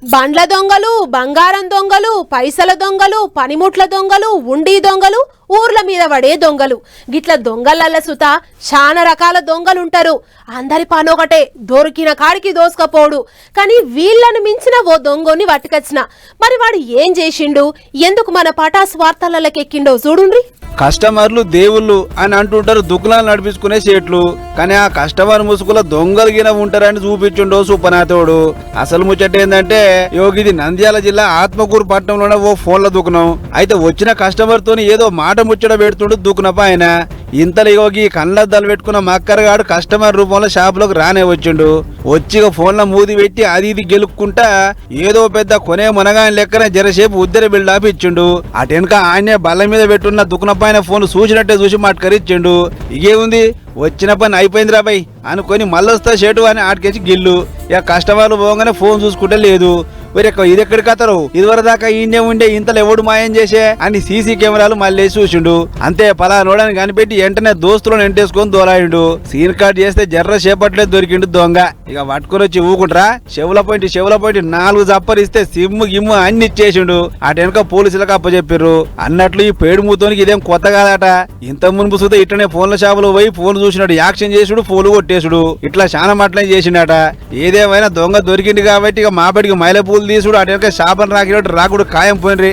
బండ్ల దొంగలు, బంగారం దొంగలు, పైసల దొంగలు, పనిముట్ల దొంగలు, ఉండి దొంగలు, ఊర్ల మీద పడే దొంగలు, గిట్ల దొంగలల్ల సుత చాలా రకాల దొంగలుంటారు. అందరి పనొకటే, దొరికిన కాడికి దోసుకపోడు. కానీ వీళ్ళని మించిన ఓ దొంగని పట్టుకొచ్చిన. మరి వాడు ఏం చేసిండు, ఎందుకు మన పటాస్ వార్తలకెక్కిండో చూడుండ్రి. కస్టమర్లు దేవుళ్ళు అని అంటుంటారు దుకాణాలు నడిపించుకునే సేట్లు, కానీ ఆ కస్టమర్ ముసుగులో దొంగలు గిన ఉంటారని చూపించుండో సూపనాథోడు. అసలు ముచ్చట ఏంటంటే యోగిది నంద్యాల జిల్లా ఆత్మకూరు పట్టణంలోనే ఓ ఫోన్ల దుకాణం. అయితే వచ్చిన కస్టమర్ తోని ఏదో మాట ముచ్చట పెడుతుండు దుకాణపు ఆయన. ఇంతలో యోగి కళ్ళద్దాలు పెట్టుకున్న మక్కరగాడు కస్టమర్ రూపంలో షాపులోకి రానే వచ్చిండు. వచ్చి ఫోన్ల మూది పెట్టి అది ఇది గెలుక్కుంటా ఏదో పెద్ద కొనే మునగాని లెక్కనే జరసేపు ఉద్దర బిల్డాప్ ఇచ్చిండు. అటెనక ఆయనే బల్ల మీద పెట్టున్న దుకాణపైన ఫోన్ చూసినట్టే చూసి మాట్లాడిచ్చిండు. ఇగేముంది, వచ్చిన పని అయిపోయింది రాబాయ్ అనుకొని మళ్ళొస్తా షేటు అని ఆడికేసి గిల్లు. ఇక కస్టమర్లు పోగానే ఫోన్ చూసుకుంటే లేదు. ఇది ఎక్కడి కథరు, ఇదివరదాకా ఈయనే ఉండే ఇంతలో ఎవడు మాయం చేసే అని సీసీ కెమెరాలు మళ్ళీ చూసిండు. అంతే పలానోడని కనిపెట్టి వెంటనే దోస్తులను ఎంటేసుకొని దోలాయిండు. సీన్ కార్డ్ చేస్తే జర్ర చేపట్లే దొరికిండు దొంగ. ఇక పట్టుకొని వచ్చి ఊకుంట్రా చెవుల పోయింటి 4 జప్పరిస్తే సిమ్ము గిమ్ము అన్ని ఇచ్చేసిండు. అటెనక పోలీసులకు అప్పచెప్పిర్రు. అన్నట్లు ఈ పేడు మూతోనికి ఇదేం కొత్త కాదట. ఇంత మునుపు సుత ఇట్లనే ఫోన్ల షాపులో పోయి ఫోన్ చూసినాడు, యాక్షన్ చేసుడు, ఫోన్లు కొట్టేసుడు, ఇట్లా చాలా మాటలే చేసిండట. ఏదేమైనా దొంగ దొరికింది కాబట్టి ఇక మాపడికి మైల పూలు తీసుడు, అటెనక షాపని రాకినట్టు రాకుడు ఖాయం పోయినరి.